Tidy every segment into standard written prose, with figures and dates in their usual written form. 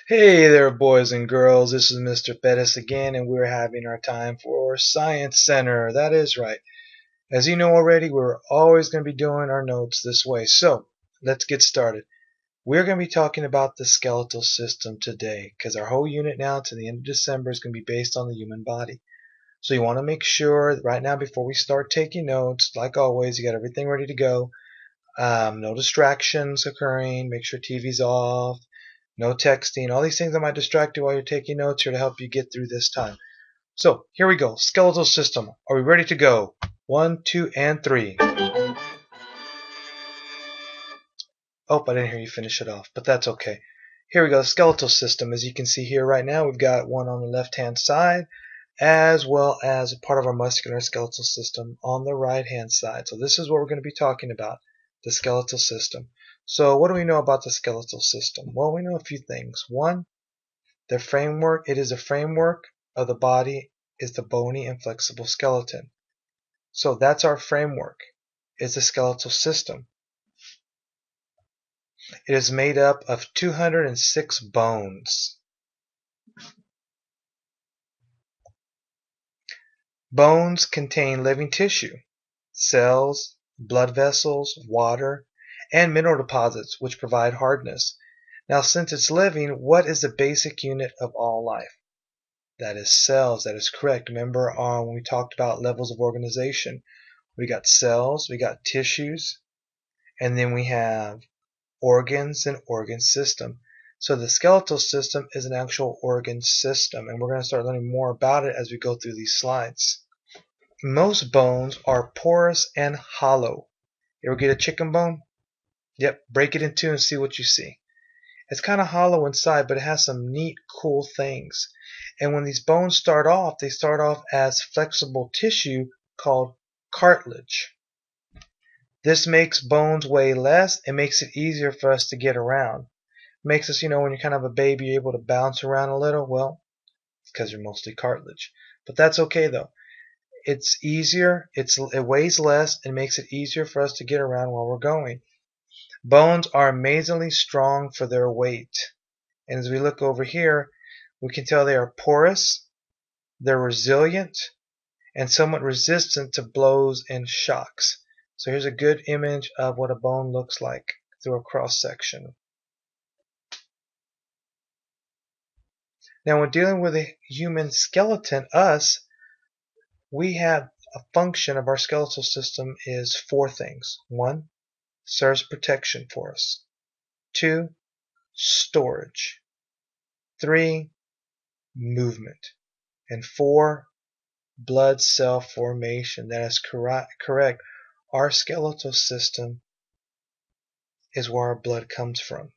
Hey there, boys and girls. This is Mr. Perez again, and we're having our time for Science Center. That is right. As you know already, we're always going to be doing our notes this way. So, let's get started. We're going to be talking about the skeletal system today, because our whole unit now to the end of December is going to be based on the human body. So you want to make sure that right now, before we start taking notes, like always, you got everything ready to go. No distractions occurring. Make sure TV's off. No texting, all these things that might distract you while you're taking notes here to help you get through this time. So here we go. Skeletal system. Are we ready to go? 1, 2, and 3. Oh, I didn't hear you finish it off, but that's okay. Here we go. Skeletal system. As you can see here right now, we've got one on the left-hand side, as well as a part of our muscular skeletal system on the right-hand side. So this is what we're going to be talking about, the skeletal system. So what do we know about the skeletal system? Well, we know a few things. One, the framework, it is a framework of the body is the bony and flexible skeleton. So that's our framework, is the skeletal system. It is made up of 206 bones. Bones contain living tissue, cells, blood vessels, water, and mineral deposits which provide hardness. Now, since it's living, what is the basic unit of all life? That is cells. That is correct. Remember when we talked about levels of organization, we got cells, we got tissues, and then we have organs and organ system. So the skeletal system is an actual organ system, and we're going to start learning more about it as we go through these slides. Most bones are porous and hollow. You ever get a chicken bone? Yep, break it in two and see what you see. It's kind of hollow inside, but it has some neat, cool things. And when these bones start off, they start off as flexible tissue called cartilage. This makes bones weigh less and makes it easier for us to get around. Makes us, when you're kind of a baby, you're able to bounce around a little. Well, it's because you're mostly cartilage. But that's okay though. It's easier, it weighs less, and makes it easier for us to get around while we're going. Bones are amazingly strong for their weight. And as we look over here, we can tell they are porous, they're resilient, and somewhat resistant to blows and shocks. So here's a good image of what a bone looks like through a cross section. Now when dealing with a human skeleton, we have a function of our skeletal system is four things. 1, serves protection for us. 2, storage. 3, movement. And 4, blood cell formation. That is correct. Our skeletal system is where our blood comes from.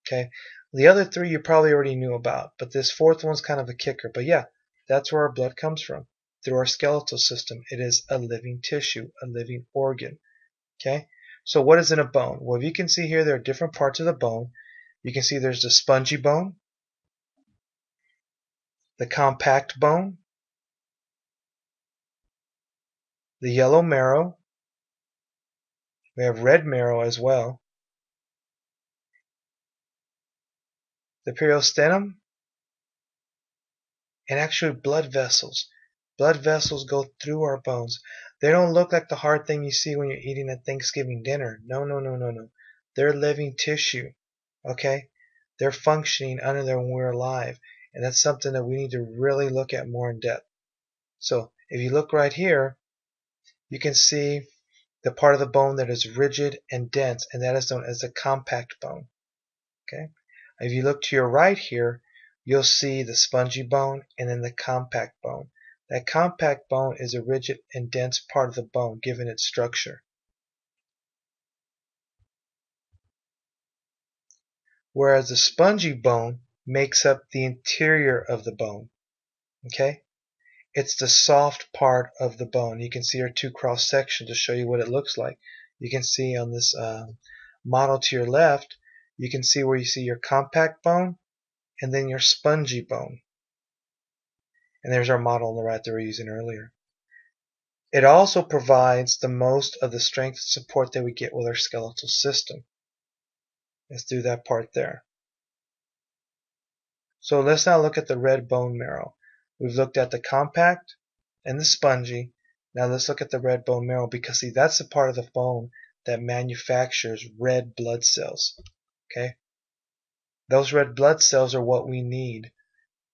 Okay, the other 3 you probably already knew about, but this fourth one's kind of a kicker. But yeah, that's where our blood comes from, through our skeletal system. It is a living tissue, a living organ. Okay, so what is in a bone? Well, if you can see here, there are different parts of the bone. You can see there's the spongy bone, the compact bone, the yellow marrow. We have red marrow as well. The periosteum, and actually blood vessels. Blood vessels go through our bones. They don't look like the hard thing you see when you're eating at Thanksgiving dinner. No. They're living tissue. Okay? They're functioning under there when we're alive. And that's something that we need to really look at more in depth. So if you look right here, you can see the part of the bone that is rigid and dense, and that is known as the compact bone. Okay? If you look to your right here, you'll see the spongy bone and then the compact bone. That compact bone is a rigid and dense part of the bone, given its structure. Whereas the spongy bone makes up the interior of the bone. Okay? It's the soft part of the bone. You can see our 2 cross sections to show you what it looks like. You can see on this model to your left, you can see where you see your compact bone and then your spongy bone. And there's our model on the right that we were using earlier. It also provides the most of the strength and support that we get with our skeletal system. It's through that part there. So let's now look at the red bone marrow. We've looked at the compact and the spongy. Now let's look at the red bone marrow, because see, that's the part of the bone that manufactures red blood cells. Okay? Those red blood cells are what we need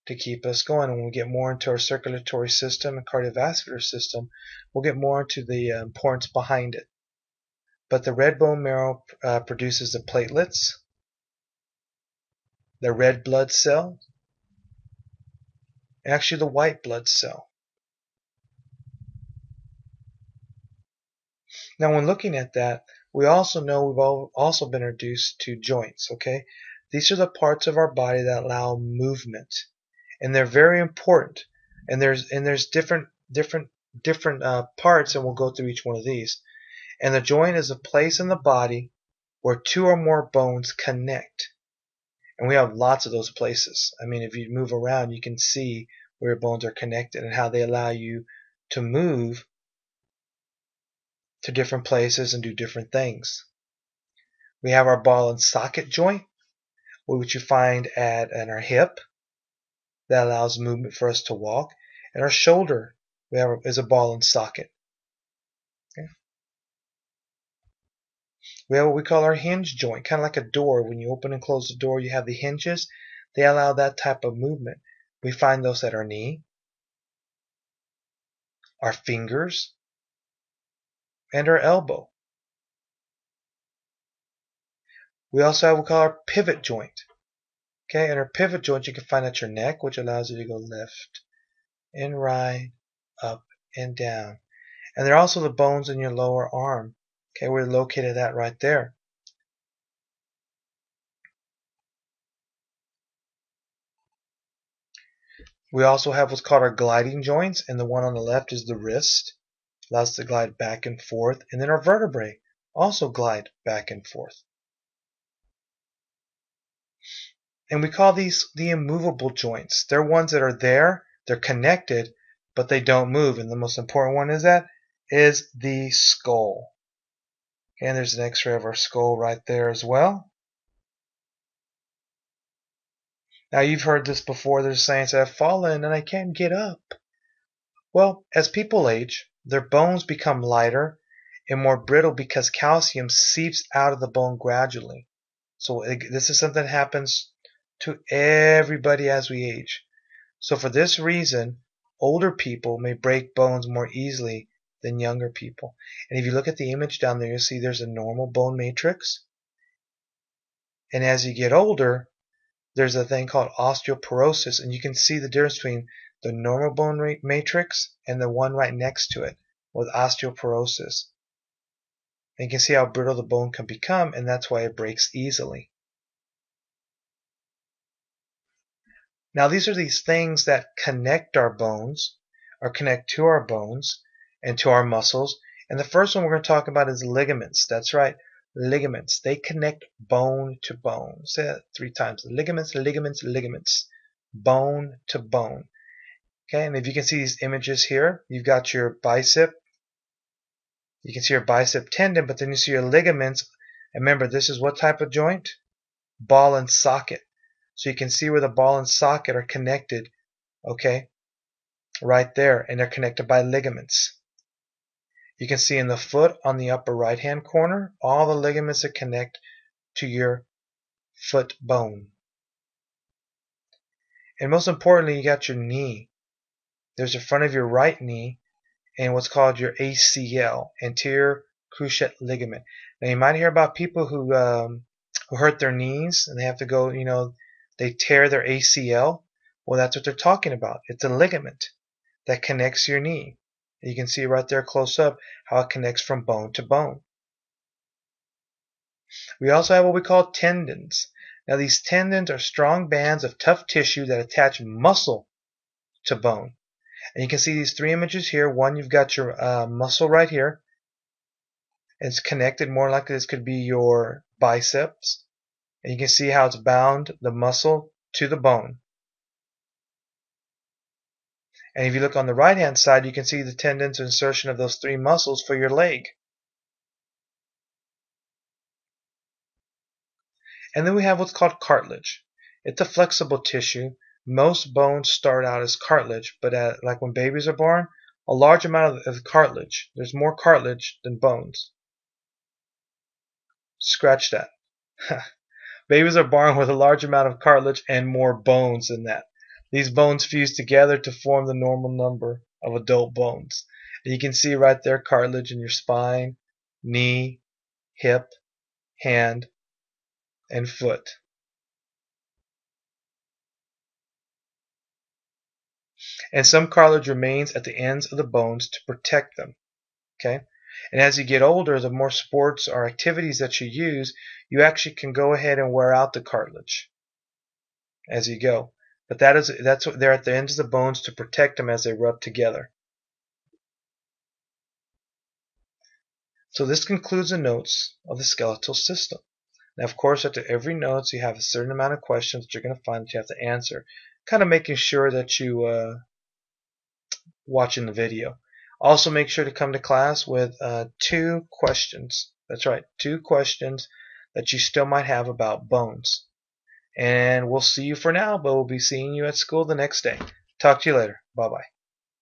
to keep us going. And when we get more into our circulatory system and cardiovascular system, we'll get more into the importance behind it. But the red bone marrow produces the platelets, the red blood cell, and actually the white blood cell. Now when looking at that, we also know we've also been introduced to joints, okay? These are the parts of our body that allow movement, and they're very important. And there's different parts, and we'll go through each one of these. And the joint is a place in the body where two or more bones connect. And we have lots of those places. I mean, if you move around, you can see where bones are connected and how they allow you to move to different places and do different things. We have our ball and socket joint, which you find at our hip, that allows movement for us to walk. And our shoulder is a ball and socket. Okay. We have what we call our hinge joint, kind of like a door. When you open and close the door, you have the hinges. They allow that type of movement. We find those at our knee, our fingers, and our elbow. We also have what we call our pivot joint. Okay, and our pivot joint you can find at your neck, which allows you to go left and right, up and down. And they're also the bones in your lower arm. Okay, we're located at right there. We also have what's called our gliding joints, and the one on the left is the wrist. Allows us to glide back and forth. And then our vertebrae also glide back and forth. And we call these the immovable joints. They're ones that are there, they're connected, but they don't move. And the most important one is the skull. And there's an x-ray of our skull right there as well. Now you've heard this before. There's saying, I've fallen and I can't get up. Well, as people age, their bones become lighter and more brittle because calcium seeps out of the bone gradually. So this is something that happens to everybody as we age. So for this reason, older people may break bones more easily than younger people. And if you look at the image down there, you'll see there's a normal bone matrix. And as you get older, there's a thing called osteoporosis, and you can see the difference between the normal bone matrix and the one right next to it with osteoporosis. And you can see how brittle the bone can become, and that's why it breaks easily. Now these are these things that connect our bones, or connect to our bones and to our muscles. And the first one we're going to talk about is ligaments. That's right, ligaments. They connect bone to bone. Say that 3 times. Ligaments, ligaments, ligaments. Bone to bone. Okay, and if you can see these images here, you've got your bicep. You can see your bicep tendon, but then you see your ligaments. And remember, this is what type of joint? Ball and socket. So you can see where the ball and socket are connected, okay, right there, and they're connected by ligaments. You can see in the foot on the upper right hand corner, all the ligaments that connect to your foot bone. And most importantly, you got your knee. There's the front of your right knee and what's called your ACL, anterior cruciate ligament. Now you might hear about people who hurt their knees and they have to go, they tear their ACL. Well, that's what they're talking about. It's a ligament that connects your knee. You can see right there close up how it connects from bone to bone. We also have what we call tendons. Now these tendons are strong bands of tough tissue that attach muscle to bone. And you can see these 3 images here. One, you've got your muscle right here. It's connected. More likely this could be your biceps. And you can see how it's bound the muscle to the bone. And if you look on the right hand side, you can see the tendons insertion of those 3 muscles for your leg. And then we have what's called cartilage. It's a flexible tissue. Most bones start out as cartilage, but like when babies are born, a large amount of cartilage. There's more cartilage than bones. Scratch that. Babies are born with a large amount of cartilage and more bones than that. These bones fuse together to form the normal number of adult bones. And you can see right there cartilage in your spine, knee, hip, hand, and foot. And some cartilage remains at the ends of the bones to protect them. Okay? And as you get older, the more sports or activities that you use, you actually can go ahead and wear out the cartilage as you go. But that's what they're at the ends of the bones to protect them as they rub together. So this concludes the notes of the skeletal system. Now, of course, after every notes, you have a certain amount of questions that you're going to find that you have to answer, kind of making sure that you watching the video. Also, make sure to come to class with 2 questions. That's right, 2 questions that you still might have about bones. And we'll see you for now, but we'll be seeing you at school the next day. Talk to you later. Bye-bye.